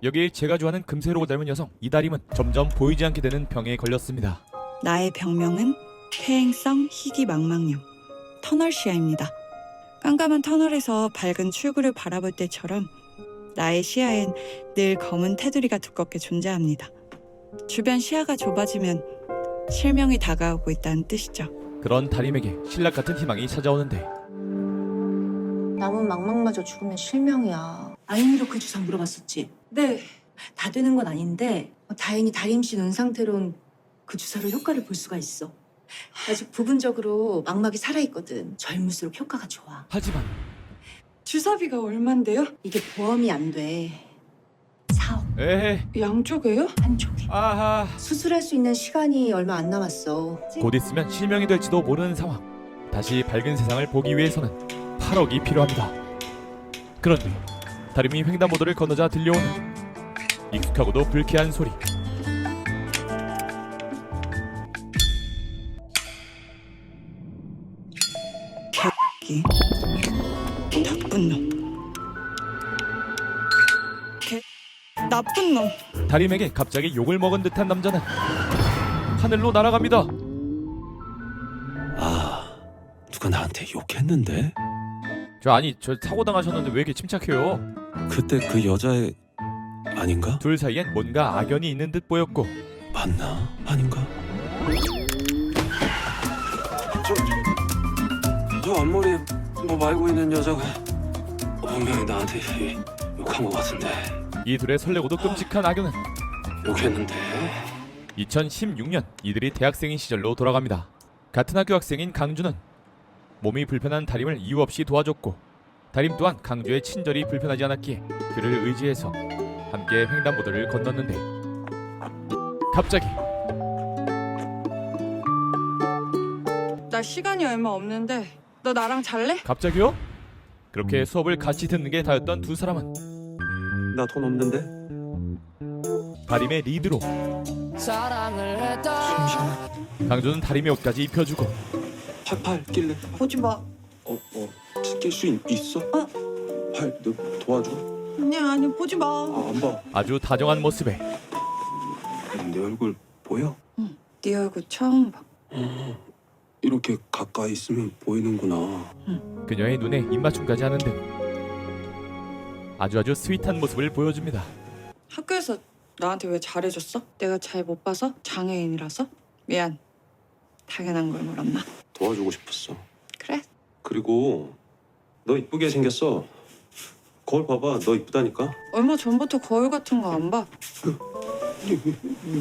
여기 제가 좋아하는 금세로 닮은 여성 이다림은 점점 보이지 않게 되는 병에 걸렸습니다. 나의 병명은 퇴행성 희귀망막염 터널시아입니다. 깜깜한 터널에서 밝은 출구를 바라볼 때처럼 나의 시야엔 늘 검은 테두리가 두껍게 존재합니다. 주변 시야가 좁아지면 실명이 다가오고 있다는 뜻이죠. 그런 다림에게 신락 같은 희망이 찾아오는데 남은 망막마저 죽으면 실명이야. 아인이도 그 주사 물어봤었지? 네. 다 되는 건 아닌데 다행히 다림 씨 눈 상태론 그 주사로 효과를 볼 수가 있어. 아직 부분적으로 망막이 살아있거든. 젊을수록 효과가 좋아. 하지만 주사비가 얼만데요? 이게 보험이 안 돼. 4억 에헤 양쪽에요? 한쪽에. 아하 수술할 수 있는 시간이 얼마 안 남았어. 곧 있으면 실명이 될지도 모르는 상황. 다시 밝은 세상을 보기 위해서는 8억이 필요합니다. 그런데 다림이 횡단보도를 건너자 들려오는 익숙하고도 불쾌한 소리. 개새끼 나쁜 놈 개 나쁜 놈. 다림에게 갑자기 욕을 먹은 듯한 남자는 하늘로 날아갑니다. 아, 누가 나한테 욕했는데? 저 사고 당하셨는데 왜 이렇게 침착해요? 그때 그 여자의 아닌가? 둘 사이엔 뭔가 악연이 있는 듯 보였고 맞나? 아닌가? 저 앞머리에 뭐 말고 있는 여자가 분명히 나한테 욕한 것 같은데. 이 둘의 설레고도 끔찍한 악연은 욕했는데? 2016년 이들이 대학생인 시절로 돌아갑니다. 같은 학교 학생인 강주는 몸이 불편한 다림을 이유 없이 도와줬고 다림 또한 강주의 친절이 불편하지 않았기에 그를 의지해서 함께 횡단보도를 건넜는데 갑자기 나 시간이 얼마 없는데 너 나랑 잘래? 갑자기요? 그렇게 수업을 같이 듣는 게 다였던 두 사람은 나 돈 없는데? 다림의 리드로 강주는 다림의 옷까지 입혀주고 팔 낄래? 보지 마. 낄 수 있어? 팔, 너 도와줘? 아니 보지 마. 안 봐. 아주 다정한 모습에 내 얼굴 보여? 네 얼굴 처음 봐. 이렇게 가까이 있으면 보이는구나. 그녀의 눈에 입맞춤까지 하는 등 아주 스윗한 모습을 보여줍니다. 학교에서 나한테 왜 잘해줬어? 내가 잘 못 봐서? 장애인이라서? 미안. 당연한 걸 물었나? 도와주고 싶었어. 그래? 그리고 너 이쁘게 생겼어. 거울 봐봐. 너 이쁘다니까. 얼마 전부터 거울 같은 거 안 봐.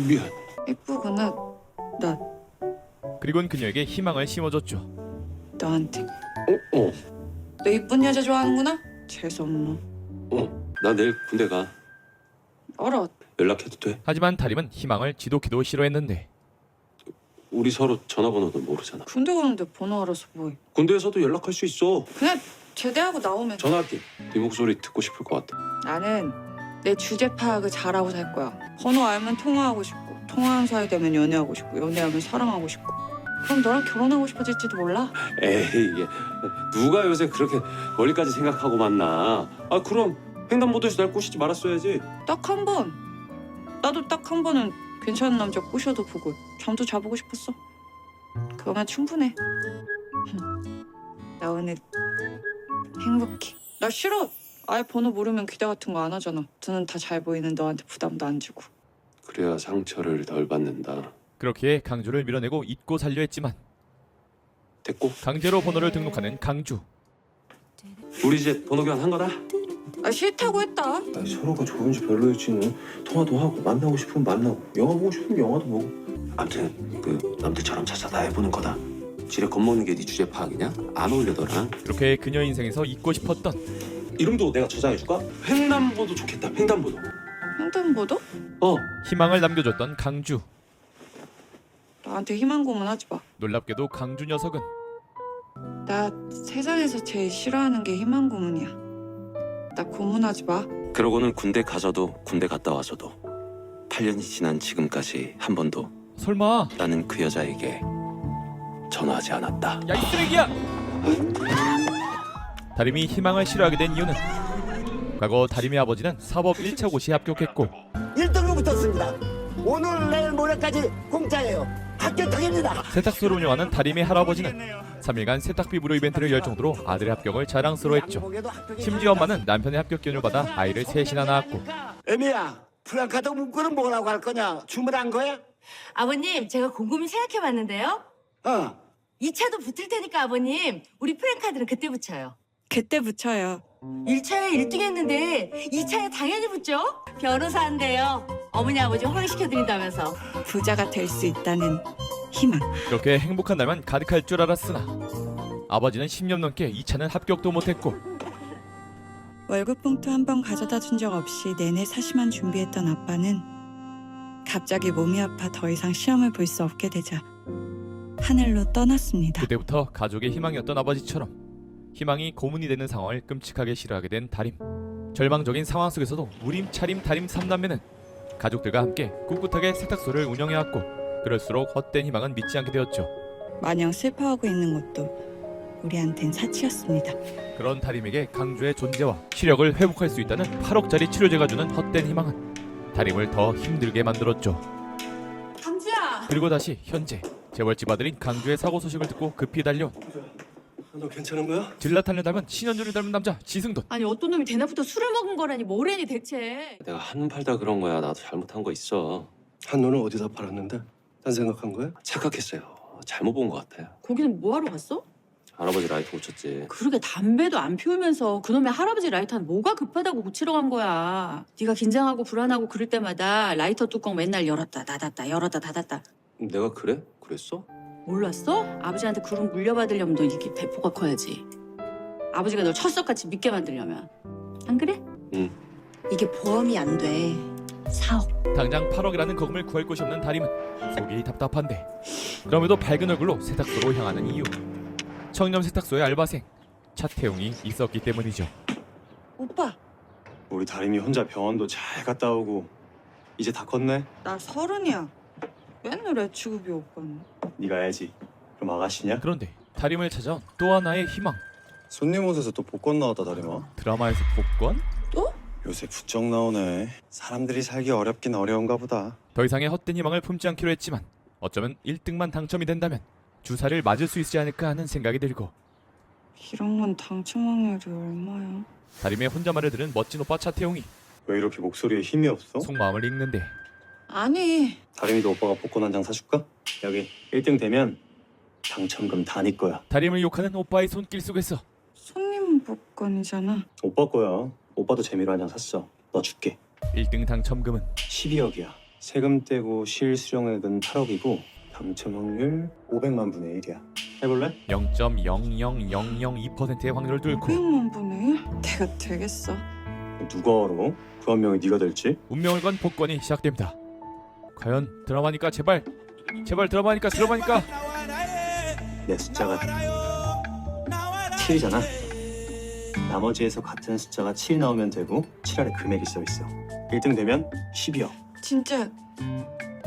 미안. 예쁘구나. 나 그리고는 그녀에게 희망을 심어줬죠. 너한테. 어. 너 이쁜 여자 좋아하는구나? 재수없노. 나 내일 군대 가. 알아. 연락해도 돼? 하지만 다림은 희망을 지독히도 싫어했는데 우리 서로 전화번호도 모르잖아. 군대 가는데 번호 알아서 뭐해. 군대에서도 연락할 수 있어. 그냥 제대하고 나오면. 전화할게. 네 목소리 듣고 싶을 것 같아. 나는 내 주제 파악을 잘하고 살 거야. 번호 알면 통화하고 싶고, 통화하는 사이 되면 연애하고 싶고, 연애하면 사랑하고 싶고. 그럼 너랑 결혼하고 싶어질지도 몰라. 에이, 이게 누가 요새 그렇게 멀리까지 생각하고 만나. 아, 그럼 횡단보도에서 날 꼬시지 말았어야지. 딱 한 번. 나도 딱 한 번은 괜찮은 남자 꼬셔도 보고 잠도 자보고 싶었어. 그거면 충분해. 나 오늘 행복해. 나 싫어. 아예 번호 모르면 기대 같은 거 안 하잖아. 눈은 다 잘 보이는 너한테 부담도 안 주고. 그래야 상처를 덜 받는다. 그렇게 강주를 밀어내고 잊고 살려 했지만 됐고, 강제로 번호를 등록하는 강주. 우리 이제 번호 교환한 거다. 아 싫다고 했다. 서로가 좋은지 별로일지는 통화도 하고 만나고 싶으면 만나고 영화 보고 싶으면 영화도 보고. 아무튼 그 남들처럼 찾아다 해보는 거다. 지레 겁먹는 게 네 주제 파악이냐? 안 어울리더라. 그렇게 그녀 인생에서 잊고 싶었던 이름도 내가 저장해줄까? 횡단보도 좋겠다. 횡단보도. 횡단보도? 희망을 남겨줬던 강주. 나한테 희망 고문하지 마. 놀랍게도 강주 녀석은 나 세상에서 제일 싫어하는 게 희망 고문이야. 나 고문하지 마. 그러고는 군대 가서도 군대 갔다 와서도 8년이 지난 지금까지 한 번도 설마 나는 그 여자에게 전화하지 않았다. 야 이 쓰레기야! 다림이 희망을 싫어하게 된 이유는 과거 다림의 아버지는 사법 1차 고시에 합격했고 1등으로 붙었습니다. 오늘 내일 모레까지 공짜예요. 합격합니다. 세탁소를 운영하는 다림의 할아버지는 3일간 세탁비 무료 이벤트를 열 정도로 아들의 합격을 자랑스러워했죠. 심지어 엄마는 남편의 합격 기운을 받아 아이를 셋이나 낳았고 애미야, 프랑카드 문구는 뭐라고 할 거냐? 주문한 거야? 아버님, 제가 곰곰이 생각해봤는데요. 2차도 붙을 테니까 아버님, 우리 프랭카드는 그때 붙여요. 그때 붙여요. 1차에 1등 했는데 2차에 당연히 붙죠? 변호사인데요. 어머니 아버지 허락시켜드린다면서. 부자가 될 수 있다는 희망. 이렇게 행복한 날만 가득할 줄 알았으나 아버지는 10년 넘게 2차는 합격도 못했고 월급 봉투 한 번 가져다 준 적 없이 내내 사시만 준비했던 아빠는 갑자기 몸이 아파 더 이상 시험을 볼 수 없게 되자 하늘로 떠났습니다. 그때부터 가족의 희망이었던 아버지처럼 희망이 고문이 되는 상황을 끔찍하게 싫어하게 된 다림. 절망적인 상황 속에서도 우림차림 다림 3남매는 가족들과 함께 꿋꿋하게 세탁소를 운영해왔고 그럴수록 헛된 희망은 믿지 않게 되었죠. 마냥 슬퍼하고 있는 것도 우리한텐 사치였습니다. 그런 다림에게 강주의 존재와 시력을 회복할 수 있다는 8억짜리 치료제가 주는 헛된 희망은 다림을 더 힘들게 만들었죠. 강주야! 그리고 다시 현재 재벌집 아들인 강주의 사고 소식을 듣고 급히 달려온 너 괜찮은 거야? 질라탄을 닮은 신현준을 닮은 남자 지승돈. 아니 어떤 놈이 대낮부터 술을 먹은 거라니 뭐래니 대체. 내가 한눈 팔다 그런 거야. 나도 잘못한 거 있어. 한눈을 어디다 팔았는데? 딴 생각한 거야? 착각했어요. 잘못 본 것 같아요. 거기는 뭐하러 갔어? 할아버지 라이터 고쳤지. 그러게 담배도 안 피우면서 그놈의 할아버지 라이터는 뭐가 급하다고 고치러 간 거야. 네가 긴장하고 불안하고 그럴 때마다 라이터 뚜껑 맨날 열었다 닫았다 열었다 닫았다. 내가 그래? 그랬어? 몰랐어? 아버지한테 그런 물려받으려면 너 이게 배포가 커야지. 아버지가 널 철석같이 믿게 만들려면. 안 그래? 이게 보험이 안 돼. 4억. 당장 8억이라는 거금을 구할 곳이 없는 다림은 속이 답답한데 그럼에도 밝은 얼굴로 세탁소로 향하는 이유. 청렴 세탁소의 알바생 차태용이 있었기 때문이죠. 오빠, 우리 다림이 혼자 병원도 잘 갔다 오고 이제 다 컸네? 나 30이야. 맨날 애취급이 오빠는. 네가 해야지. 그럼 아가씨냐? 그런데 다림을 찾아온 또 하나의 희망. 손님 옷에서 또 복권 나왔다 다림아. 드라마에서 복권? 요새 부쩍 나오네. 사람들이 살기 어렵긴 어려운가 보다. 더 이상의 헛된 희망을 품지 않기로 했지만 어쩌면 1등만 당첨이 된다면 주사를 맞을 수 있지 않을까 하는 생각이 들고 이런 건 당첨 확률이 얼마야? 다림의 혼잣말을 들은 멋진 오빠 차태용이 왜 이렇게 목소리에 힘이 없어? 속마음을 읽는데 아니, 다림이도 오빠가 복권 한 장 사줄까? 여기 1등 되면 당첨금 다 네 거야. 다림을 욕하는 오빠의 손길 속에서 손님 복권이잖아. 오빠 거야. 오빠도 재미로 한 장 샀어. 너 줄게. 1등 당첨금은 12억이야. 세금 떼고 실수령액은 8억이고 당첨 확률 500만 분의 1이야. 해볼래? 0.00002%의 확률을 뚫고 500만 분의 1? 내가 되겠어. 누가 알아? 그 한 명이 네가 될지? 운명을 건 복권이 시작됩니다. 과연 드라마니까 제발 드라마니까 내 숫자가 7이잖아. 나머지에서 같은 숫자가 7 나오면 되고 7 아래 금액이 써있어. 1등 되면 12억. 진짜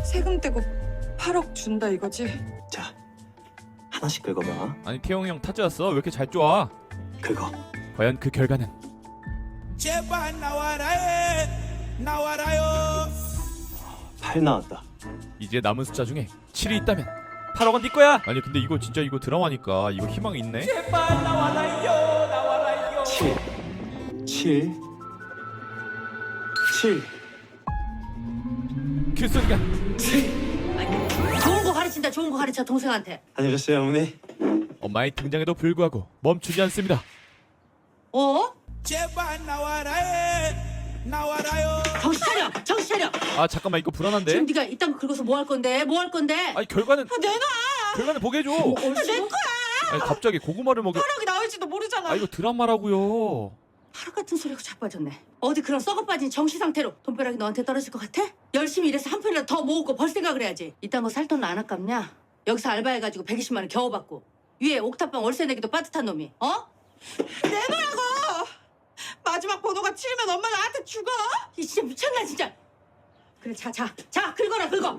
세금 떼고 8억 준다 이거지? 자, 하나씩 긁어봐. 아니 태용이 형 타짜였어. 왜 이렇게 잘 쪼아? 그거. 과연 그 결과는 제발 나와라 나와라요. 8 나왔다. 이제 남은 숫자 중에 7이 있다면 8억은 네 거야. 아니 근데 이거 진짜 이거 드라마니까 이거 희망이 있네. 제발 나와라요. 7 그 순간 좋은 거 가르친다. 좋은 거 가르쳐 동생한테. 다녀오셨어요 어머니? 엄마의 등장에도 불구하고 멈추지 않습니다. 어? 제발 나와라요. 정신 차려. 정신 차려. 아 잠깐만 이거 불안한데. 지금 네가 이딴 거 긁어서 뭐 할 건데? 뭐 할 건데? 아니 결과는 내놔! 결과는 보게 해줘. 내 거야. 아니 갑자기 고구마를 먹여. 8억이 나올지도 모르잖아. 아 이거 드라마라고요. 하루 같은 소리가 자빠졌네. 어디 그런 썩어 빠진 정시 상태로 돈벼락이 너한테 떨어질 것 같아? 열심히 일해서 한 푼이라도 더 모으고 벌 생각을 해야지. 이딴 거 살 돈 안 아깝냐? 여기서 알바해가지고 120만 원 겨우 받고 위에 옥탑방 월세 내기도 빠듯한 놈이. 어? 내놓으라고! 마지막 번호가 7이면 엄마 나한테 죽어! 이 진짜 미쳤나 진짜. 그래 자 긁어라 긁어.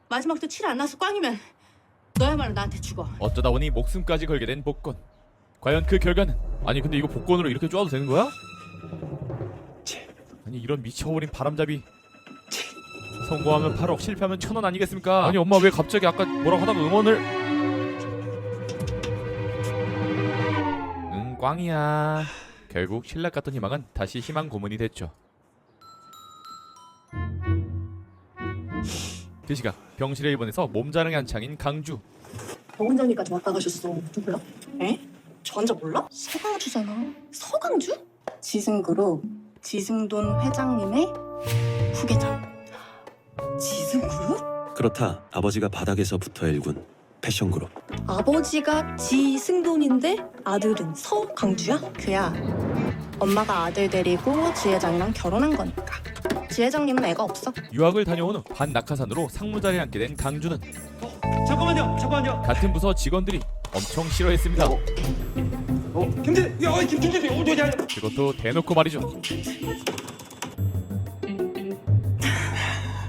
마지막도 7 안 나서 꽝이면 너야말로 나한테 죽어. 어쩌다 보니 목숨까지 걸게 된 복권. 과연 그 결과는? 아니 근데 이거 복권으로 이렇게 쪼아도 되는 거야? 아니 이런 미쳐버린 바람잡이. 성공하면 8억, 실패하면 1,000원 아니겠습니까? 아니 엄마 왜 갑자기 아까 뭐라고 하다가 응원을? 응 꽝이야. 결국 신락 같던 희망은 다시 희망 고문이 됐죠. 그 시각 병실에 입원해서 몸자랑이 한창인 강주. 병원장님까지 왔다 가셨어. 누구야? 에? 저 환자 몰라? 서강주잖아. 서강주? 지승그룹 지승돈 회장님의 후계자. 지승그룹? 그렇다. 아버지가 바닥에서부터 일군 패션그룹. 아버지가 지승돈인데 아들은 서강주야? 그야. 엄마가 아들 데리고 지 회장이랑 결혼한 거니까. 지 회장님은 애가 없어. 유학을 다녀온 후 반낙하산으로 상무자리에 앉게 된 강주는 잠깐만요. 같은 부서 직원들이 엄청 싫어했습니다. 김준재, 어디야? 그것도 대놓고 말이죠.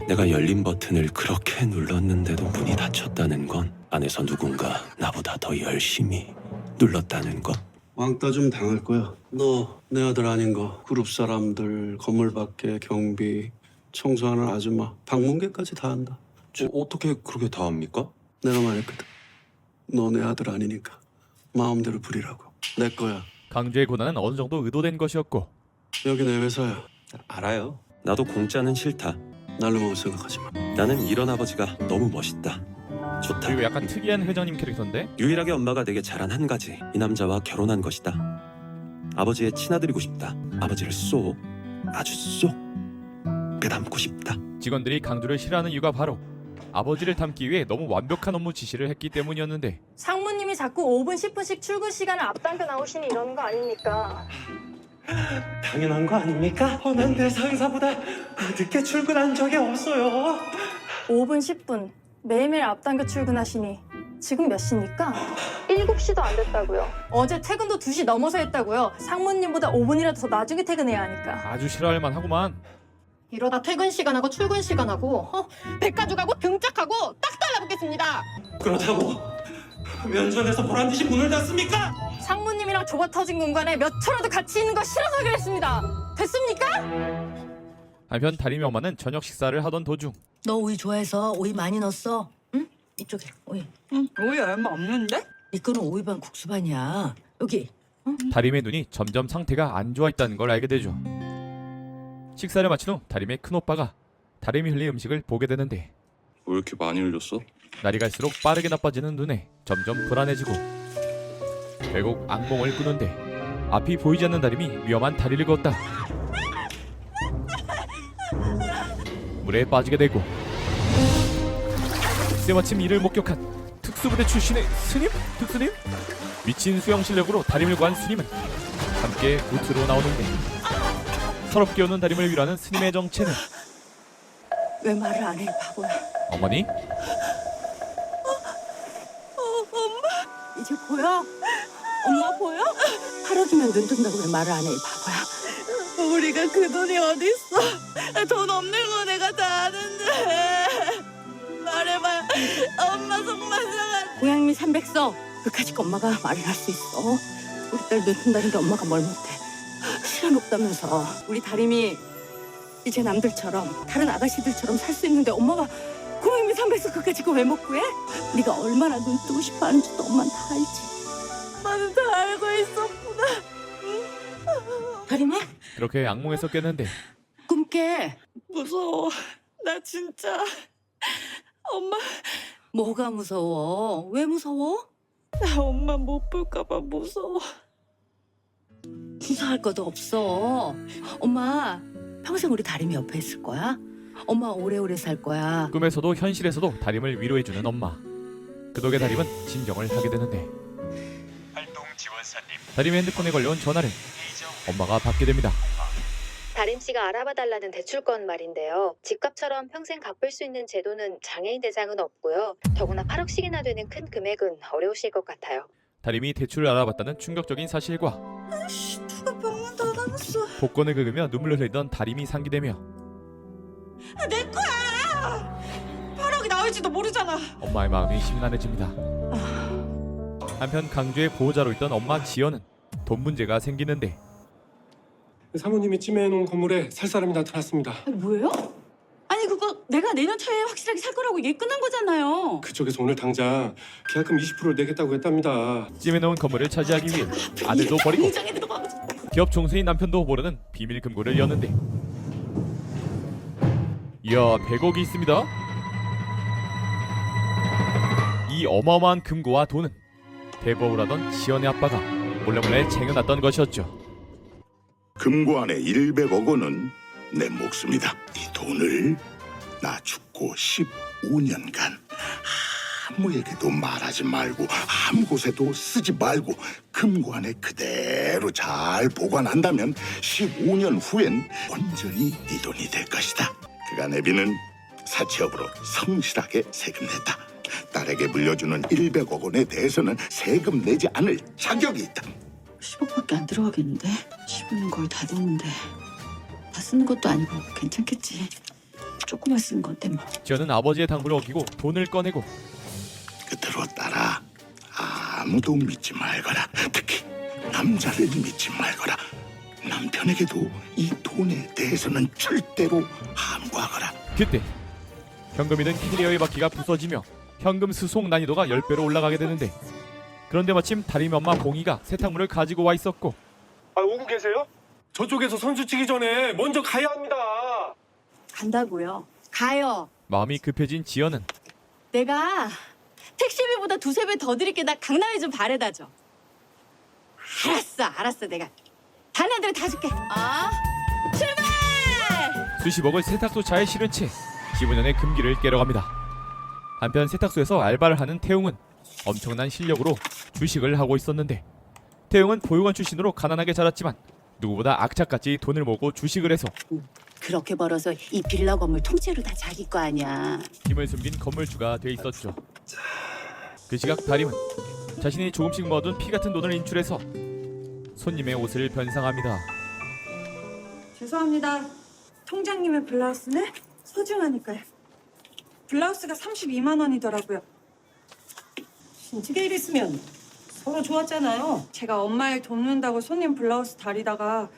내가 열린 버튼을 그렇게 눌렀는데도 문이 닫혔다는 건 안에서 누군가 나보다 더 열심히 눌렀다는 것. 왕따 좀 당할 거야. 너 내 아들 아닌 거. 그룹 사람들, 건물 밖에 경비, 청소하는 아줌마, 방문객까지 다 한다. 어떻게 그렇게 다 합니까? 내가 말했거든. 너 내 아들 아니니까 마음대로 부리라고. 내 거야. 강주의 고난은 어느 정도 의도된 것이었고 여기 내 회사야. 알아요. 나도 공짜는 싫다. 날로 먹을 생각하지 마. 나는 이런 아버지가 너무 멋있다. 좋다. 그리고 약간 특이한 회장님 캐릭터인데 유일하게 엄마가 내게 잘한 한 가지. 이 남자와 결혼한 것이다. 아버지의 친아들이고 싶다. 아버지를 쏙, 아주 쏙 빼닮고 싶다. 직원들이 강주를 싫어하는 이유가 바로 아버지를 닮기 위해 너무 완벽한 업무 지시를 했기 때문이었는데 상무님이 자꾸 5분 10분씩 출근 시간을 앞당겨 나오시니 이러는 거 아닙니까? 당연한 거 아닙니까? 난 내 상사보다 늦게 출근한 적이 없어요. 5분 10분 매일매일 앞당겨 출근하시니 지금 몇 시입니까? 7시도 안 됐다고요. 어제 퇴근도 2시 넘어서 했다고요. 상무님보다 5분이라도 더 나중에 퇴근해야 하니까. 아주 싫어할 만하구만. 이러다 퇴근 시간하고 출근 시간하고 백가죽하고 등짝하고 딱 달라붙겠습니다. 그렇다고 면전에서 보란 듯이 문을 닫습니까? 상무님이랑 좁아 터진 공간에 몇 초라도 같이 있는 거 싫어서 그랬습니다. 됐습니까? 한편 다림이 엄마는 저녁 식사를 하던 도중 너 오이 좋아해서 오이 많이 넣었어? 응? 이쪽에 오이. 응, 오이 얼마 없는데? 네 거는 오이 반 국수 반이야. 여기. 다림의 눈이 점점 상태가 안 좋아 있다는 걸 알게 되죠. 식사를 마친 후 다림의 큰오빠가 다림이 흘린 음식을 보게 되는데 왜 이렇게 많이 흘렸어? 날이 갈수록 빠르게 나빠지는 눈에 점점 불안해지고 결국 악몽을 꾸는데 앞이 보이지 않는 다림이 위험한 다리를 걷다 물에 빠지게 되고 때마침 이를 목격한 특수부대 출신의 스님? 특수님? 미친 수영 실력으로 다림을 구한 스님은 함께 보트로 나오는데 서럽게 오는 다림을 위로하는 스님의 정체는 왜 말을 안 해, 바보야. 어머니? 엄마. 이제 보여? 엄마 보여? 하루주면 눈 뜬다고 왜 말을 안 해, 이 바보야. 우리가 그 돈이 어딨어? 돈 없는 거 내가 다 아는데. 말해봐. 엄마 속만 상한. 고양이 300석. 그까짓 엄마가 말을 할 수 있어. 우리 딸 눈 뜬다는데 엄마가 뭘 못해. 시간 없다면서. 우리 다림이 이제 남들처럼 다른 아가씨들처럼 살 수 있는데 엄마가 고양이 300석 그까짓 거 왜 못 구해? 네가 얼마나 눈 뜨고 싶어 하는지도 엄마는 다 알지. 엄마는 다 알고 있었구나. 다림아? 그렇게 악몽에서 깼는데 꿈 깨. 무서워. 나 진짜 엄마 뭐가 무서워? 왜 무서워? 나 엄마 못 볼까봐 무서워. 무서워할 것도 없어. 엄마 평생 우리 다림이 옆에 있을 거야. 엄마 오래오래 살 거야. 꿈에서도 현실에서도 다림을 위로해주는 엄마. 그 덕에 다림은 진정을 하게 되는데 다림의 핸드폰에 걸려온 전화를 엄마가 받게 됩니다. 다림 씨가 알아봐 달라는 대출권 말인데요. 집값처럼 평생 갚을 수 있는 제도는 장애인 대상은 없고요. 더구나 8억씩이나 되는 큰 금액은 어려우실 것 같아요. 다림이 대출을 알아봤다는 충격적인 사실과 아이씨, 누가 병문 닫아놨어. 복권을 긁으며 눈물을 흘리던 다림이 상기되며 내 거야. 8억이 나올지도 모르잖아. 엄마의 마음이 심란해집니다. 한편 강주의 보호자로 있던 엄마 지연은 돈 문제가 생기는데 사모님이 찜해놓은 건물에 살 사람이 나타났습니다. 뭐예요? 아니 그거 내가 내년 초에 확실하게 살 거라고 얘기 끝난 거잖아요. 그쪽에서 오늘 당장 계약금 20%를 내겠다고 했답니다. 찜해놓은 건물을 차지하기 위해 아들도 버리고 기업 총수인 남편도 모르는 비밀 금고를 여는데 이야 100억이 있습니다. 이 어마어마한 금고와 돈은 대법을 하던 지연의 아빠가 몰래몰래 쟁여놨던 것이었죠. 금고 안에 100억 원은 내 몫입니다. 이 돈을 나 죽고 15년간 아무에게도 말하지 말고 아무 곳에도 쓰지 말고 금고 안에 그대로 잘 보관한다면 15년 후엔 온전히 네 돈이 될 것이다. 그간 애비는 사채업으로 성실하게 세금 냈다. 딸에게 물려주는 100억 원에 대해서는 세금 내지 않을 자격이 있다. 10억밖에 안 들어가겠는데? 15년 거의 다 됐는데 다 쓰는 것도 아니고 괜찮겠지. 조금만 쓰는 건데 뭐. 지연은 아버지의 당부를 어기고 돈을 꺼내고 그대로 따라 아무도 믿지 말거라. 특히 남자를 믿지 말거라. 남편에게도 이 돈에 대해서는 절대로 함구하거라. 그때 현금이 든 캐리어의 바퀴가 부서지며 현금 수송 난이도가 10배로 올라가게 되는데 그런데 마침 다림이 엄마 봉이가 세탁물을 가지고 와 있었고 오고 계세요? 저쪽에서 선수 치기 전에 먼저 가야 합니다. 간다고요? 가요. 마음이 급해진 지연은 내가 택시비보다 2~3배 더 드릴게. 나 강남에 좀 바래다 줘. 알았어. 내가 다른 애들 다 줄게. 출발! 수십억을 세탁소 차에 실은 채 15년의 금기를 깨러 갑니다. 한편 세탁소에서 알바를 하는 태웅은 엄청난 실력으로 주식을 하고 있었는데 태웅은 보육원 출신으로 가난하게 자랐지만 누구보다 악착같이 돈을 모으고 주식을 해서 그렇게 벌어서 이 빌라 건물 통째로 다 자기 거 아니야. 힘을 숨긴 건물주가 돼 있었죠. 그 시각 다림은 자신이 조금씩 모아둔 피 같은 돈을 인출해서 손님의 옷을 변상합니다. 죄송합니다. 통장님의 블라우스는 소중하니까요. 블라우스가 32만 원이더라고요. 어떻게 이랬으면 서로 좋았잖아요. 제가 엄마의 돈 문다고 손님 블라우스 다리다가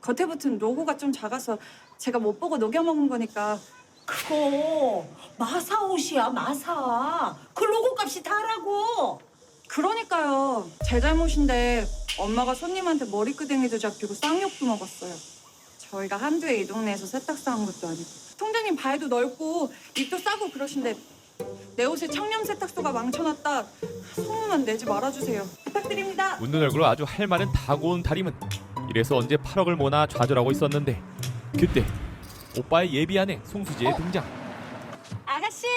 겉에 붙은 로고가 좀 작아서 제가 못 보고 녹여먹은 거니까. 그거 마사 옷이야, 마사. 그 로고 값이 다라고. 그러니까요. 제 잘못인데 엄마가 손님한테 머리끄댕이도 잡히고 쌍욕도 먹었어요. 저희가 한두 해 이 동네에서 세탁소 한 것도 아니고. 통장님 발도 넓고 입도 싸고 그러신데 내 옷에 청렴 세탁소가 망쳐놨다 소문만 내지 말아주세요. 부탁드립니다. 웃는 얼굴로 아주 할 말은 다 고운 다림은 이래서 언제 8억을 모나 좌절하고 있었는데 그때 오빠의 예비 아내 송수지의 등장. 아가씨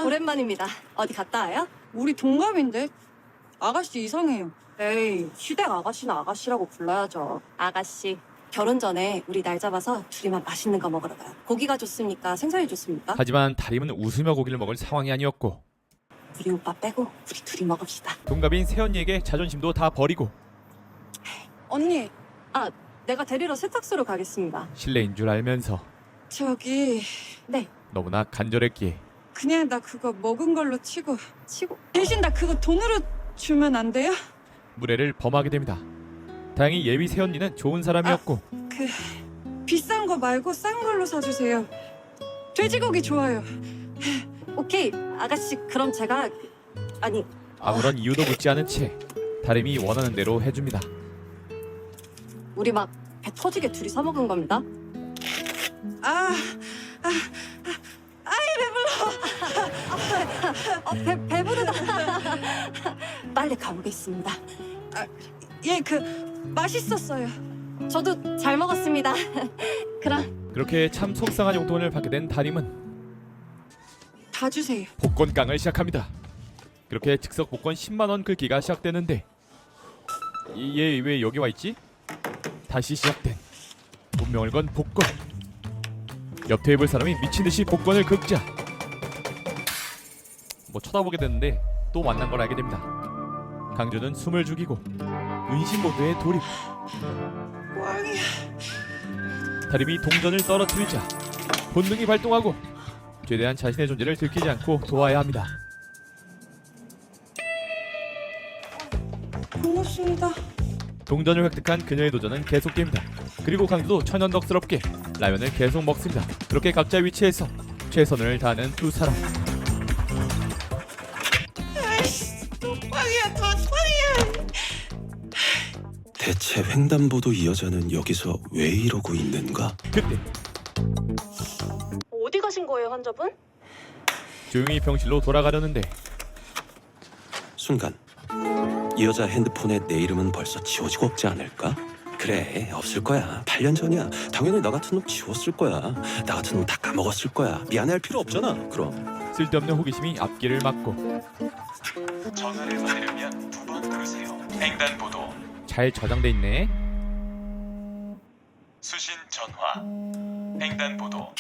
오랜만입니다. 어디 갔다 와요? 우리 동갑인데 아가씨 이상해요. 에이 시댁 아가씨는 아가씨라고 불러야죠. 아가씨 결혼 전에 우리 날 잡아서 둘이만 맛있는 거 먹으러 가요. 고기가 좋습니까? 생선이 좋습니까? 하지만 다림은 웃으며 고기를 먹을 상황이 아니었고 우리 오빠 빼고 우리 둘이 먹읍시다. 동갑인 새언니에게 자존심도 다 버리고 언니 내가 데리러 세탁소로 가겠습니다. 실례인 줄 알면서 저기 네. 너무나 간절했기에 그냥 나 그거 먹은 걸로 치고 대신 나 그거 돈으로 주면 안 돼요? 무례를 범하게 됩니다. 다행히 예비 새언니는 좋은 사람이었고 그 비싼 거 말고 싼 걸로 사주세요. 돼지고기 좋아요. 오케이 아가씨 그럼 제가 아무런 이유도 묻지 않은 채 다림이 원하는 대로 해줍니다. 우리 막 배 터지게 둘이 사 먹은 겁니다. 배부르다. 빨리 가보겠습니다. 예, 그 맛있었어요. 저도 잘 먹었습니다. 그럼 그렇게 참 속상한 용돈을 받게 된 다림은 다 주세요. 복권깡을 시작합니다. 그렇게 즉석 복권 10만 원 긁기가 시작되는데 얘 왜 여기 와 있지? 다시 시작된 운명을 건 복권. 옆 테이블 사람이 미친 듯이 복권을 긁자 뭐 쳐다보게 됐는데 또 만난 걸 알게 됩니다. 강조는 숨을 죽이고 은신 모드에 돌입. 다림이 동전을 떨어뜨리자 본능이 발동하고 최대한 자신의 존재를 들키지 않고 도와야 합니다. 고맙습니다. 동전을 획득한 그녀의 도전은 계속됩니다. 그리고 강주도 천연덕스럽게 라면을 계속 먹습니다. 그렇게 각자 위치에서 최선을 다하는 두 사람. 대체 횡단보도 이 여자는 여기서 왜 이러고 있는가? 그때 어디 가신 거예요, 환자분? 조용히 병실로 돌아가려는데 순간 이 여자 핸드폰에 내 이름은 벌써 지워지고 없지 않을까? 그래, 없을 거야. 8년 전이야. 당연히 나 같은 놈 지웠을 거야. 나 같은 놈 다 까먹었을 거야. 미안해할 필요 없잖아. 그럼 쓸데없는 호기심이 앞길을 막고 전화를 받으려면 2번 누르세요. 횡단보도 잘 저장돼 있네. 수신 전화 횡단보도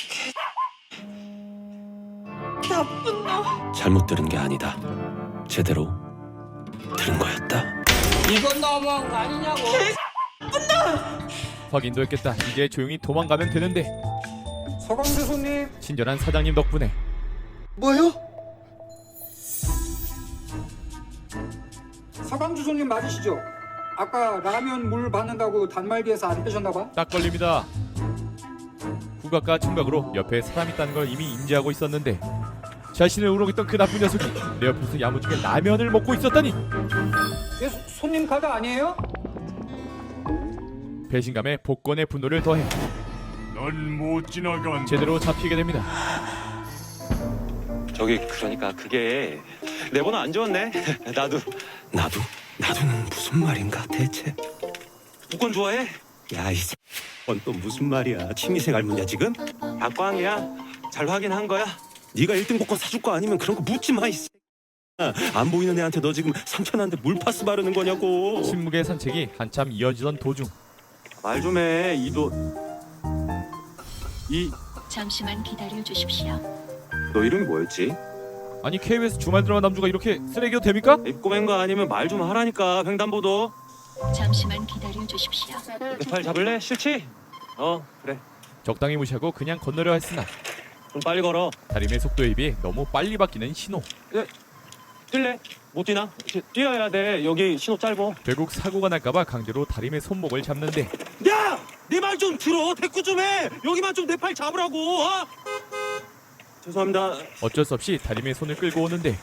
잘못 들은 게 아니다. 제대로 들은 거였다. 이건 너무한 거 아니냐고. 확인도 했겠다. 이제 조용히 도망가면 되는데 서강대 손님. 친절한 사장님 덕분에 뭐요? 서강주 손님 맞으시죠? 아까 라면 물 받는다고 단말기에서 안 빼셨나 봐. 딱 걸립니다. 후각과 청각으로 옆에 사람 있다는 걸 이미 인지하고 있었는데 자신을 우롱했던 그 나쁜 녀석이 내 옆에서 야무지게 라면을 먹고 있었다니. 얘 손님 카드 아니에요? 배신감에 복권의 분노를 더해 넌 못 지나간 제대로 잡히게 됩니다. 저기 그러니까 그게 내 번호 안 지웠네. 나도는 무슨 말인가 대체? 복권 좋아해? 야이 넌 또 무슨 말이야? 취미생활 문제야 지금? 박광이야. 잘 확인한 거야? 네가 1등 복권 사줄 거 아니면 그런 거 묻지 마. 안 보이는 애한테 너 지금 상처 난데 물파스 바르는 거냐고. 침묵의 산책이 한참 이어지던 도중 말 좀 해. 잠시만 기다려 주십시오. 너 이름이 뭐였지? 아니 KBS 주말 드라마 남주가 이렇게 쓰레기도 됩니까? 입고맨 거 아니면 말 좀 하라니까. 횡단보도. 잠시만 기다려 주십시오. 내 팔 잡을래? 싫지? 그래. 적당히 무시하고 그냥 건너려 했으나 좀 빨리 걸어. 다림의 속도에 비해 너무 빨리 바뀌는 신호. 뛸래? 못 뛰나? 뛰어야 돼. 여기 신호 짧어. 결국 사고가 날까봐 강제로 다림의 손목을 잡는데 야! 내 말 좀 들어. 대꾸 좀 해. 여기만 좀 내 팔 잡으라고. 죄송합니다. 어쩔 수 없이 다림의 손을 끌고 오는데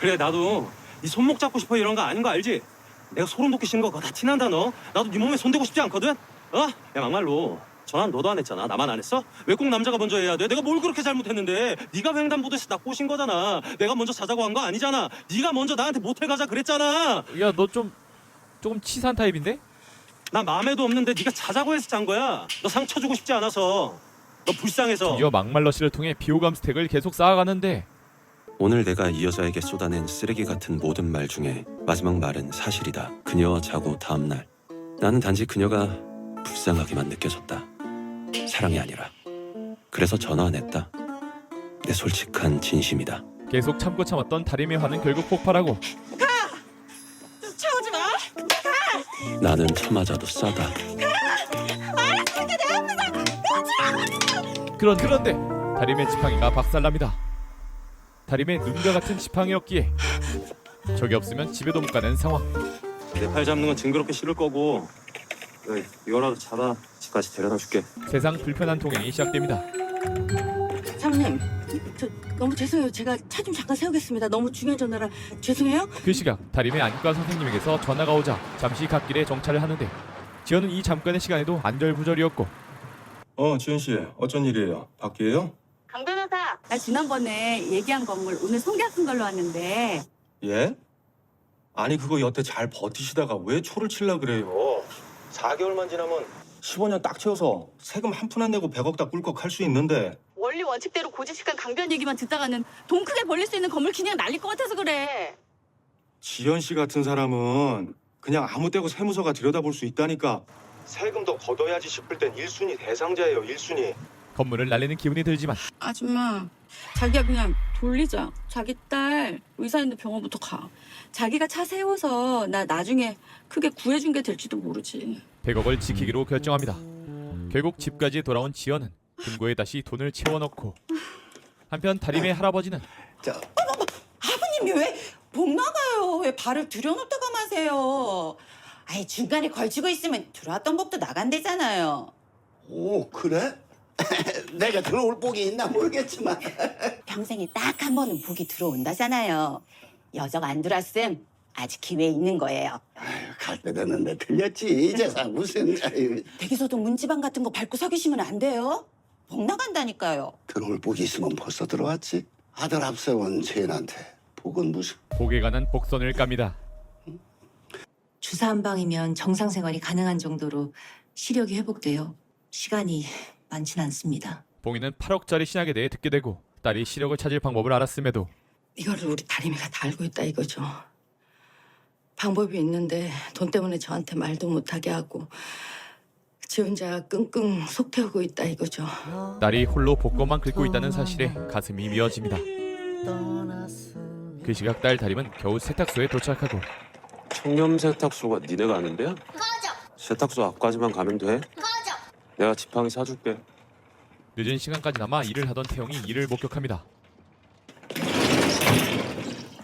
그래, 나도 네 손목 잡고 싶어 이런 거 아닌 거 알지? 내가 소름 돋기 싫은 거 그거 다 티난다 너. 나도 네 몸에 손대고 싶지 않거든. 야 막말로 전화는 너도 안 했잖아. 나만 안 했어? 왜 꼭 남자가 먼저 해야 돼? 내가 뭘 그렇게 잘못했는데? 네가 횡단보도에서 나 꼬신 거잖아. 내가 먼저 자자고 한 거 아니잖아. 네가 먼저 나한테 모텔 가자 그랬잖아. 야 너 조금 치사한 타입인데? 나 마음에도 없는데 네가 자자고 해서 잔 거야. 너 상처 주고 싶지 않아서. 너 불쌍해서. 드디어 막말러시를 통해 비호감 스택을 계속 쌓아가는데 오늘 내가 이 여자에게 쏟아낸 쓰레기 같은 모든 말 중에 마지막 말은 사실이다. 그녀와 자고 다음 날 나는 단지 그녀가 불쌍하게만 느껴졌다. 사랑이 아니라. 그래서 전화 안 했다. 내 솔직한 진심이다. 계속 참고 참았던 다림의 화는 결국 폭발하고 쫓아오지 마. 나는 쳐맞아도 싸다. 그런데 다림의 지팡이가 박살납니다. 다림의 눈과 같은 지팡이였기에 적이 없으면 집에도 못 가는 상황. 내 팔 잡는 건 징그럽게 싫을 거고 이거라도 잡아 집까지 데려다 줄게. 세상 불편한 통행이 시작됩니다. 사모님, 저 너무 죄송해요. 제가 차 좀 잠깐 세우겠습니다. 너무 중요한 전화라 죄송해요. 그 시각 다림의 안과 선생님에게서 전화가 오자 잠시 갓길에 정차를 하는데 지연은 이 잠깐의 시간에도 안절부절이었고 지은 씨, 어쩐 일이에요? 밖이에요? 강 변호사, 나 지난번에 얘기한 건물 오늘 송계약한 걸로 왔는데 예? 아니 그거 여태 잘 버티시다가 왜 초를 칠라 그래요? 4개월만 지나면 15년 딱 채워서 세금 한 푼 안 내고 100억 다 꿀꺽 할 수 있는데. 원리 원칙대로 고지식한 강변 얘기만 듣다가는 돈 크게 벌릴 수 있는 건물 그냥 날릴 것 같아서 그래. 지연 씨 같은 사람은 그냥 아무 때고 세무서가 들여다볼 수 있다니까. 세금 더 걷어야지 싶을 땐 1순위 대상자예요, 1순위. 건물을 날리는 기분이 들지만 아줌마, 자기가 그냥 돌리자. 자기 딸 의사 있는 병원부터 가. 자기가 차 세워서 나 나중에 크게 구해준 게 될지도 모르지. 100억을 지키기로 결정합니다. 결국 집까지 돌아온 지연은 금고에 다시 돈을 채워넣고 한편 다림의 할아버지는 아버님이 왜 못 나가요? 왜 발을 들여놓다가 마세요? 아이 중간에 걸치고 있으면 들어왔던 복도 나간대잖아요. 오, 그래? 내가 들어올 복이 있나 모르겠지만. 평생에 딱 한 번은 복이 들어온다잖아요. 여적 안 들어왔음 아직 기회 있는 거예요. 갈 때 됐는데 틀렸지. 이제서 무슨. 아유, 댁에서도 문지방 같은 거 밟고 서 계시면 안 돼요. 복 나간다니까요. 들어올 복이 있으면 벌써 들어왔지. 아들 앞세운 죄인한테 복은 무슨. 복에 관한 복선을 깝니다. 주사 한 방이면 정상 생활이 가능한 정도로 시력이 회복돼요. 시간이 많진 않습니다. 봉이는 8억짜리 신약에 대해 듣게 되고 딸이 시력을 찾을 방법을 알았음에도 이거를 우리 다림이가 다 알고 있다 이거죠. 방법이 있는데 돈 때문에 저한테 말도 못하게 하고 지 혼자 끙끙 속 태우고 있다 이거죠. 딸이 홀로 복권만 긁고 있다는 사실에 가슴이 미어집니다. 그 시각 딸 다림은 겨우 세탁소에 도착하고 청렴 세탁소가 니네가 아는 데야? 세탁소 앞까지만 가면 돼. 내가 지팡이 사줄게. 늦은 시간까지 남아 일을 하던 태용이 이를 목격합니다.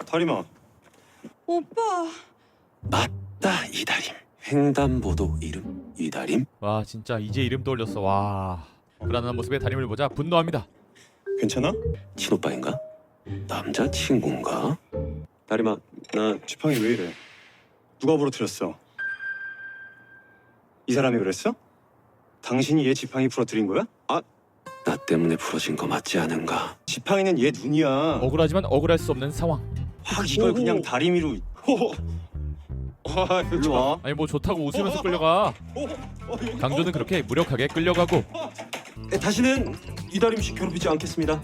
다림아. 오빠. 맞다, 이다림. 횡단보도 이름 이다림? 와 진짜 이제 이름 떠올렸어. 와 불안한 모습의 다림을 보자 분노합니다. 괜찮아? 친오빠인가? 남자친구인가? 다림아, 나 지팡이 왜 이래? 누가 부러뜨렸어? 이 사람이 그랬어? 당신이 얘 지팡이 부러뜨린 거야? 아, 나 때문에 부러진 거 맞지 않은가? 지팡이는 얘 눈이야. 억울하지만 억울할 수 없는 상황. 이걸 그냥 다리미로. 일로 와. 아니 뭐 좋다고 웃으면서 끌려가. 강조는 그렇게 무력하게 끌려가고 다시는 이다림 씨 괴롭히지 않겠습니다.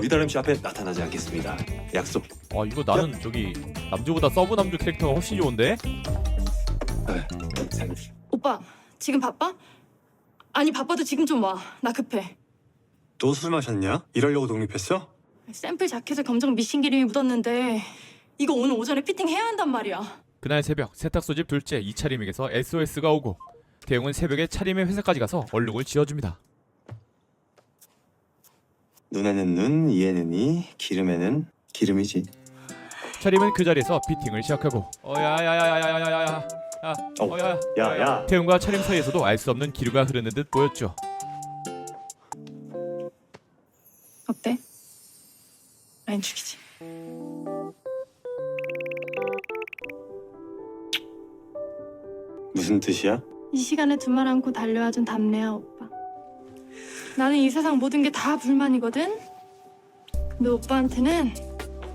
이다림 씨 앞에 나타나지 않겠습니다. 약속. 이거 나는 저기 남주보다 서브 남주 캐릭터가 훨씬 좋은데? 오빠 지금 바빠? 아니 바빠도 지금 좀 와. 나 급해. 또 술 마셨냐? 이러려고 독립했어? 샘플 자켓에 검정 미신 기름이 묻었는데 이거 오늘 오전에 피팅해야 한단 말이야. 그날 새벽 세탁소 집 둘째 이차림에게서 SOS가 오고 태용은 새벽에 차림의 회사까지 가서 얼룩을 지어줍니다. 눈에는 눈, 이에는 이, 기름에는 기름이지. 차림은 그 자리에서 피팅을 시작하고 야야. 태용과 차림 사이에서도 알 수 없는 기류가 흐르는 듯 보였죠. 어때? 라인 죽이지. 무슨 뜻이야? 이 시간에 두말 않고 달려와준 답례야 오빠. 나는 이 세상 모든 게 다 불만이거든. 근데 오빠한테는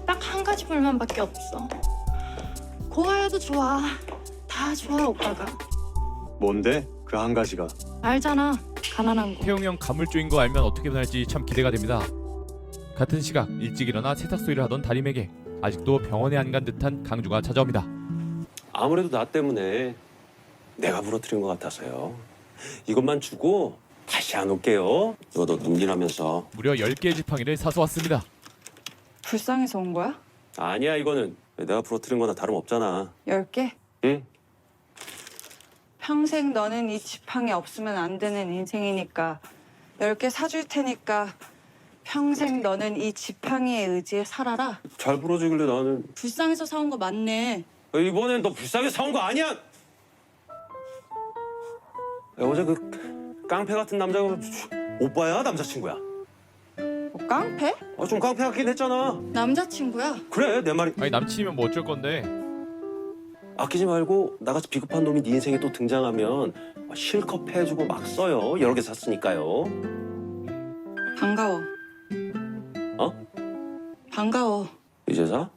딱 한 가지 불만밖에 없어. 고아여도 좋아. 다 좋아 오빠가. 뭔데? 그 한 가지가. 알잖아. 가난한 거. 태용이 형 가물주인 거 알면 어떻게 변할지 참 기대가 됩니다. 같은 시각 일찍 일어나 세탁소 일을 하던 다림에게 아직도 병원에 안 간 듯한 강주가 찾아옵니다. 아무래도 나 때문에 내가 부러뜨린 것 같아서요. 이것만 주고 다시 안 올게요. 너도 눈이라면서. 무려 10개의 지팡이를 사서 왔습니다. 불쌍해서 온 거야? 아니야, 이거는 내가 부러뜨린 거나 다름없잖아. 10개? 응? 평생 너는 이 지팡이 없으면 안 되는 인생이니까 10개 사줄 테니까 평생 너는 이 지팡이의 의지에 살아라. 잘 부러지길래 나는. 불쌍해서 사온 거 맞네. 이번엔 너 불쌍해 사온 거 아니야? 야, 어제 그 깡패 같은 남자가 오빠야? 남자친구야? 뭐 깡패? 좀 깡패 같긴 했잖아. 남자친구야? 그래, 내 말이. 아니 남친이면 뭐 어쩔 건데. 아끼지 말고 나같이 비겁한 놈이 네 인생에 또 등장하면 실컷 패주고 막 써요. 여러 개 샀으니까요. 반가워. 반가워. 이제 사?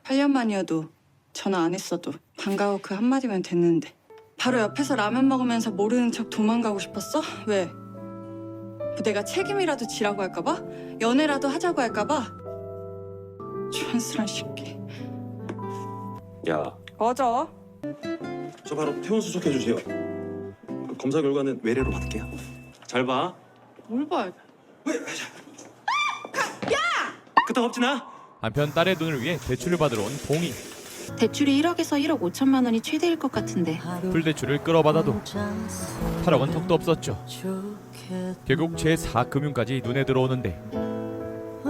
8년 만이어도 전화 안 했어도 반가워 그 한마디면 됐는데 바로 옆에서 라면 먹으면서 모르는 척 도망가고 싶었어? 왜? 뭐 내가 책임이라도 지라고 할까봐? 연애라도 하자고 할까봐? 촌스런 새끼. 야, 꺼져. 저 바로 퇴원 수속해 주세요. 그 검사 결과는 외래로 받을게요. 잘 봐. 뭘 봐야 돼? 끄떡 없지 나? 한편 딸의 눈을 위해 대출을 받으러 온 봉이. 대출이 1억에서 1억 5천만 원이 최대일 것 같은데. 풀대출을 끌어받아도 8억은 턱도 없었죠. 결국 제4금융까지 눈에 들어오는데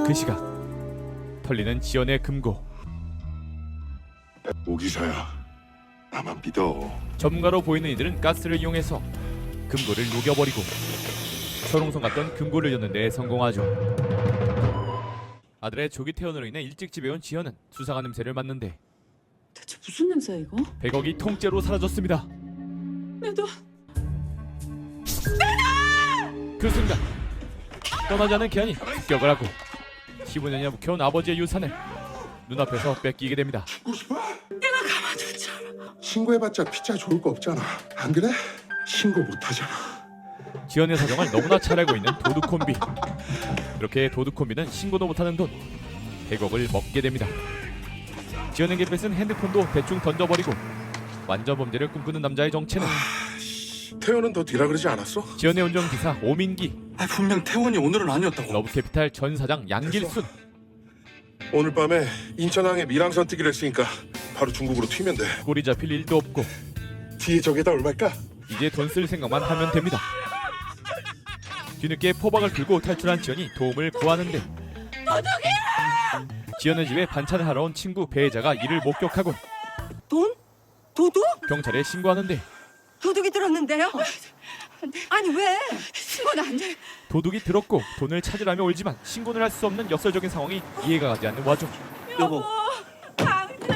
그 시각 털리는 지연의 금고. 오기사야, 나 나만 믿어. 전문가로 보이는 이들은 가스를 이용해서 금고를 녹여버리고 철옹성 같던 금고를 였는 데 성공하죠. 아들의 조기 퇴원으로 인해 일찍 집에 온 지연은 수상한 냄새를 맡는데 대체 무슨 냄새야 이거? 100억이 통째로 사라졌습니다. 내 돈. 그 순간 떠나지 않은 기한이 습격을 하고 15년이나 묵혀온 아버지의 유산을 눈앞에서 뺏기게 됩니다. 내가 가만두지 않아. 신고해봤자 피자 좋을 거 없잖아. 안 그래? 신고 못하잖아. 지연의 사정을 너무나 잘 알고 있는 도둑콤비. 이렇게 도둑콤비는 신고도 못하는 돈 100억을 먹게 됩니다. 지연에게 뺏은 핸드폰도 대충 던져버리고 완전 범죄를 꿈꾸는 남자의 정체는 태연은 더 뒤라 그러지 않았어? 지연의 운전기사 오민기, 분명 태원이 오늘은 아니었다고. 러브캐피탈 전 사장 양길순, 오늘 밤에 인천항에 밀항선 뜨기로 했으니까 바로 중국으로 튀면 돼. 꼬리 잡힐 일도 없고 뒤에 저게다 얼마일까? 이제 돈 쓸 생각만 하면 됩니다. 뒤늦게 포박을 들고 탈출한 지연이 도움을 구하는데 지연의 집에 반찬을 하러 온 친구 배혜자가 이를 목격하곤 돈? 도둑? 경찰에 신고하는데 도둑이 들었는데요? 아니 왜? 신고는 안 돼. 도둑이 들었고 돈을 찾으라며 울지만 신고를 할 수 없는 역설적인 상황이 이해가 가지 않는 와중 여보.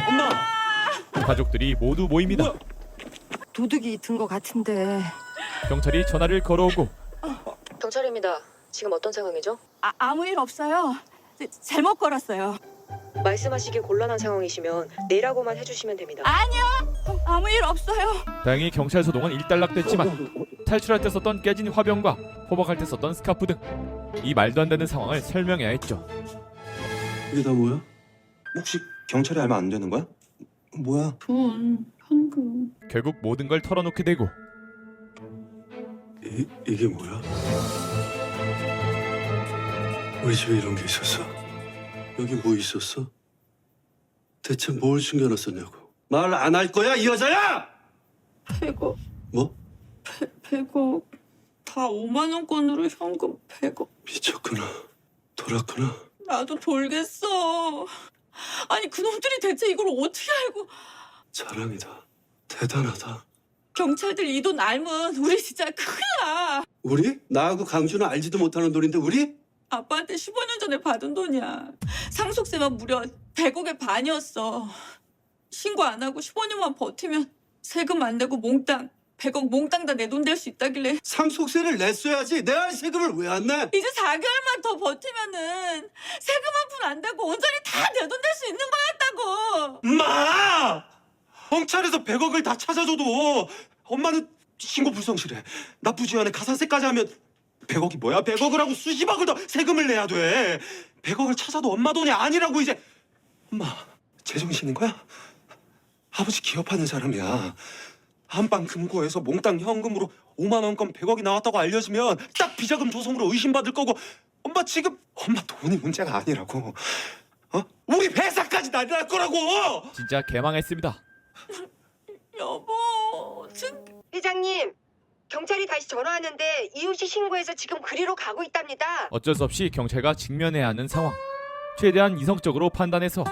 엄마. 가족들이 모두 모입니다. 도둑이 든 거 같은데. 경찰이 전화를 걸어오고 경찰입니다. 지금 어떤 상황이죠? 아무 일 없어요. 잘못 걸었어요. 말씀하시기 곤란한 상황이시면 네라고만 해주시면 됩니다. 아니요. 아무 일 없어요. 다행히 경찰 소동은 일단락됐지만 탈출할 때 썼던 깨진 화병과 포박할 때 썼던 스카프 등 이 말도 안 되는 상황을 설명해야 했죠. 이게 다 뭐야? 혹시 경찰이 알면 안 되는 거야? 뭐야? 돈, 현금. 결국 모든 걸 털어놓게 되고 이게 뭐야? 우리 집에 이런 게 있었어? 여기 뭐 있었어? 대체 뭘 숨겨놨었냐고? 말 안 할 거야 이 여자야! 100억. 뭐? 100억. 다 5만 원권으로 현금 100억. 미쳤구나. 돌았구나. 나도 돌겠어. 아니 그놈들이 대체 이걸 어떻게 알고? 자랑이다. 대단하다. 경찰들 이 돈 알면 우리 진짜 큰일 나. 우리? 나하고 강준은 알지도 못하는 돈인데 우리? 아빠한테 15년 전에 받은 돈이야. 상속세만 무려 100억의 반이었어. 신고 안 하고 15년만 버티면 세금 안 내고 몽땅 100억 몽땅 다 내 돈 될 수 있다길래 상속세를 냈어야지. 내가 할 세금을 왜 안 내? 이제 4개월만 더 버티면은 세금 한 푼 안 내고 온전히 다 내 돈 될 수 있는 거였다고. 엄마! 경찰에서 100억을 다 찾아줘도 엄마는 신고 불성실해. 나쁘지 않아. 가산세까지 하면 100억이 뭐야? 100억을 하고 수십억을 더 세금을 내야 돼. 100억을 찾아도 엄마 돈이 아니라고 이제. 엄마, 제정신인 거야? 아버지 기업하는 사람이야. 한방 금고에서 몽땅 현금으로 5만 원권 100억이 나왔다고 알려지면 딱 비자금 조성으로 의심받을 거고 엄마 지금 엄마 돈이 문제가 아니라고. 우리 회사까지 난리 날 거라고. 진짜 개망했습니다. 여보, 회장님, 경찰이 다시 전화하는데 이웃이 신고해서 지금 그리로 가고 있답니다. 어쩔 수 없이 경찰과 직면해야 하는 상황. 최대한 이성적으로 판단해서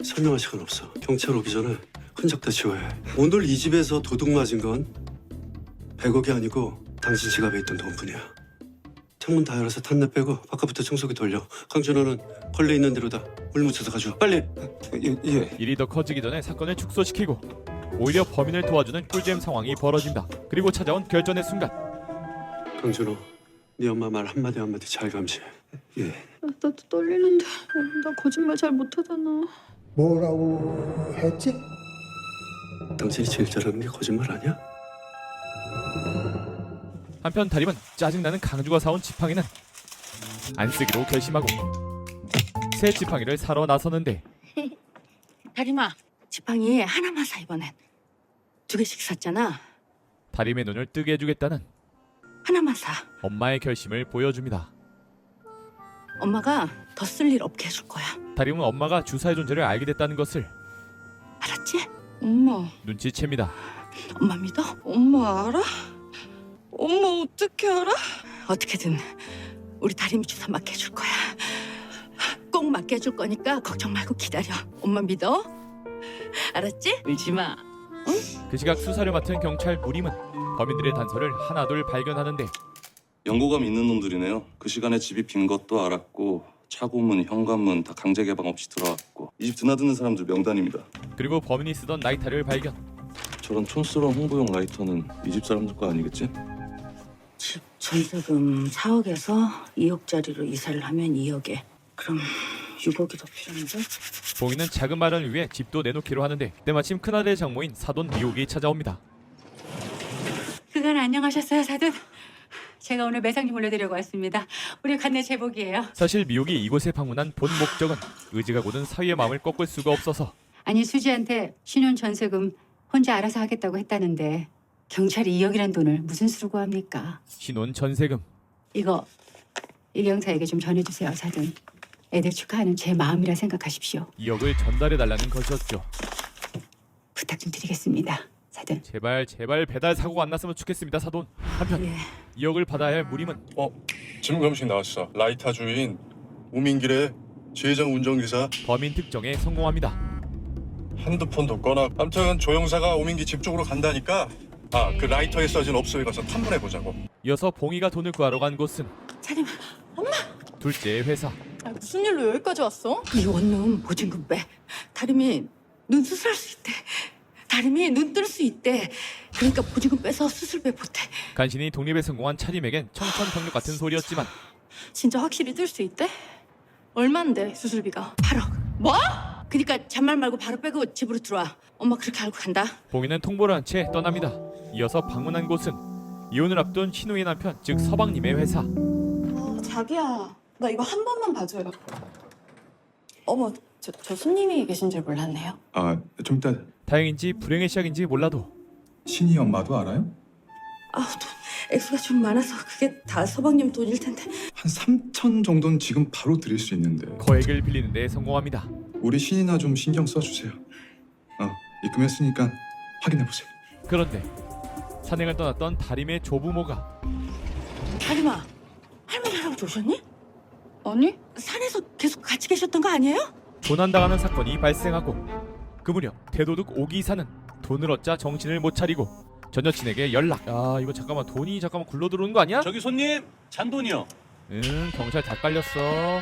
설명할 시간 없어. 경찰 오기 전에 흔적 다 지워야 해. 오늘 이 집에서 도둑 맞은 건 100억이 아니고 당신 지갑에 있던 돈뿐이야. 창문 다 열어서 탄내 빼고 바깥부터 청소기 돌려. 강준호는 걸려 있는 대로다 물 묻혀서 가져. 빨리. 예. 일이 더 커지기 전에 사건을 축소시키고 오히려 범인을 도와주는 꿀잼 상황이 벌어진다. 그리고 찾아온 결전의 순간 강준호, 네 엄마 말 한마디 한마디 잘 감시해. 예. 나도 떨리는데 나 거짓말 잘 못하잖아. 뭐라고 했지? 당신이 제일 잘하는 게 거짓말 아니야? 한편 다림은 짜증나는 강주가 사온 지팡이는 안 쓰기로 결심하고 새 지팡이를 사러 나서는데 다림아, 지팡이 하나만 사 이번엔. 2개씩 샀잖아. 다림의 눈을 뜨게 해주겠다는 하나만 사. 엄마의 결심을 보여줍니다. 엄마가 더 쓸 일 없게 해줄 거야. 다림은 엄마가 주사의 존재를 알게 됐다는 것을 알았지? 엄마, 눈치챕니다. 엄마 믿어? 엄마 알아? 엄마 어떻게 알아? 어떻게든 우리 다림이 주사 맞게 해줄 거야. 꼭 맞게 해줄 거니까 걱정 말고 기다려. 엄마 믿어? 알았지? 울지 마. 그 시각 수사를 맡은 경찰 무림은 범인들의 단서를 하나둘 발견하는데 연고감 있는 놈들이네요. 그 시간에 집이 빈 것도 알았고 차고문, 현관문 다 강제 개방 없이 들어왔고 이 집 드나드는 사람들 명단입니다. 그리고 범인이 쓰던 라이터를 발견. 저런 촌스러운 홍보용 라이터는 이 집 사람들 거 아니겠지? 집 전세금 4억에서 2억짜리로 이사를 하면 2억에. 그럼 6억이 더 필요한데? 봉이는 자금 마련을 위해 집도 내놓기로 하는데 때마침 큰아들의 장모인 사돈 미옥이 찾아옵니다. 그간 안녕하셨어요, 사돈? 제가 오늘 매상금 올려드리려고 왔습니다. 우리 간내 제복이에요. 사실 미옥이 이곳에 방문한 본 목적은 의지가 고든 사위의 마음을 꺾을 수가 없어서 아니, 수지한테 신혼 전세금 혼자 알아서 하겠다고 했다는데 경찰이 2억이란 돈을 무슨 수로 구합니까? 신혼 전세금. 이거 이경사에게 좀 전해주세요, 사돈. 애들 축하하는 제 마음이라 생각하십시오. 2억을 전달해달라는 것이었죠. 부탁 좀 드리겠습니다, 사돈. 제발 배달 사고가 안 났으면 좋겠습니다, 사돈. 한편 2억을 받아야 할 무림은 증검식 나왔어. 라이터 주인 우민길의 지회장 운전기사. 범인 특정에 성공합니다. 핸드폰도 꺼나. 아무튼 조영사가 우민기 집 쪽으로 간다니까 그 라이터에 써진 업소에 가서 탐문해보자고. 이어서 봉이가 돈을 구하러 간 곳은 차림, 엄마! 둘째의 회사. 무슨 일로 여기까지 왔어? 이 원룸 보증금 빼. 다림이 눈 수술할 수 있대. 다림이 눈 뜰 수 있대. 그러니까 보증금 빼서 수술비 보태. 간신히 독립에 성공한 차림에겐 청천벽력 같은 소리였지만 진짜 확실히 뜰 수 있대? 얼만데 수술비가? 8억. 뭐? 그러니까 잔말 말고 바로 빼고 집으로 들어와. 엄마 그렇게 알고 간다. 봉이는 통보를 한 채 떠납니다. 이어서 방문한 곳은 이혼을 앞둔 신우의 남편, 즉 서방님의 회사. 자기야, 나 이거 한 번만 봐줘요. 어머, 저 손님이 계신 줄 몰랐네요. 좀 이따. 다행인지 불행의 시작인지 몰라도 신이 엄마도 알아요? 액수가 좀 많아서 그게 다 서방님 돈일 텐데. 한 3천 정도는 지금 바로 드릴 수 있는데. 거액을 빌리는 데 성공합니다. 우리 신이나 좀 신경 써주세요. 입금했으니까 확인해보세요. 그런데 산행을 떠났던 다림의 조부모가 다림아, 할머니 할아버지 오셨니? 아니? 산에서 계속 같이 계셨던 거 아니에요? 조난당하는 사건이 발생하고 그 무렵 대도둑 오기사는 돈을 얻자 정신을 못 차리고 전 여친에게 연락. 이거 돈이 굴러 들어오는 거 아니야? 저기 손님 잔돈이요. 경찰 다 깔렸어.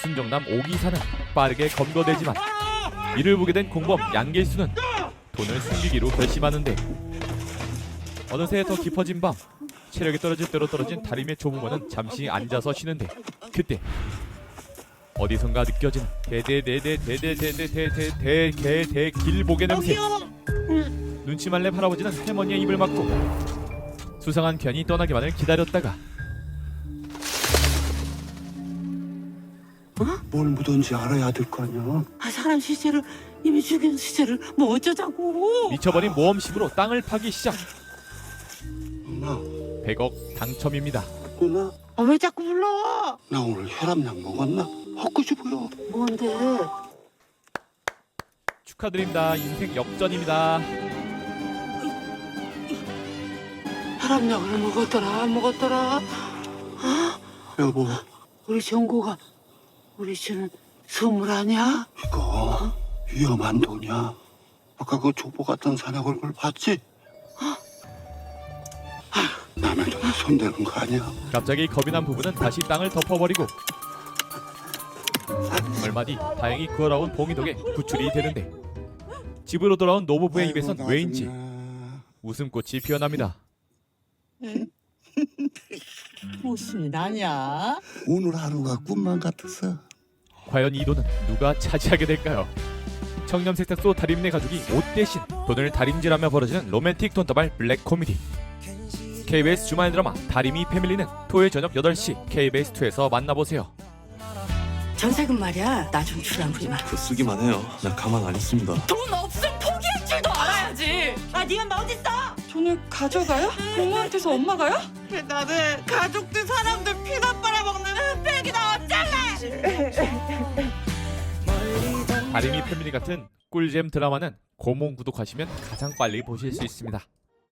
순정남 오기사는 빠르게 검거되지만 이를 보게 된 공범 양길수는 돈을 숨기기로 결심하는데 어느새 더 깊어진 밤 체력이 떨어질 대로 떨어진 다림의 조부모는 잠시 앉아서 쉬는데 그때 어디선가 느껴지는 대길보게 냄새. 눈치 말래 할아버지는 할머니의 입을 막고 수상한 견이 떠나기만을 기다렸다가 뭘 묻은지 알아야 될 거 아니야. 사람 시체를 이미 죽인 시체를 뭐 어쩌자고. 미쳐버린 모험심으로 땅을 파기 시작. 누나, 100억 당첨입니다. 누나, 왜 자꾸 불러? 나 오늘 혈압약 먹었나? 헛것이 보여. 뭔데? 축하드립니다. 인생 역전입니다. 혈압약을 먹었더라 안 먹었더라? 여보, 우리 정고가 우리 씨는 선물 아니야? 이거 위험한 돈이야. 아까 그 족보 같은 사내 얼굴 봤지? 남의 돈에 손대는 거 아니야? 갑자기 겁이 난 부부는 다시 땅을 덮어버리고 얼마 뒤 다행히 구하러온 봉이 덕에 구출이 되는데 집으로 돌아온 노부부의 입에선 왜인지 웃음꽃이 피어납니다. 무슨 일 아냐? 오늘 하루가 꿈만 같았어. 과연 이 돈은 누가 차지하게 될까요? 청렴 세탁소 다림네 가족이 옷 대신 돈을 다림질하며 벌어지는 로맨틱 돈다발 블랙 코미디. KBS 주말 드라마 다림이 패밀리는 토요일 저녁 8시 KBS2에서 만나보세요. 전세금 말이야. 나 좀 주란 부리마. 쓰기만 해요. 나 가만 안 있습니다. 돈 없음 포기할 줄도 알아야지. 네 엄마 어딨어? 돈을 가져가요? 부모한테서 엄마가요? 나는 가족들 사람들 피나 빨아먹는 흑백이나 어쩔래? 다림이 패밀리 같은 꿀잼 드라마는 고몽 구독하시면 가장 빨리 보실 수 있습니다.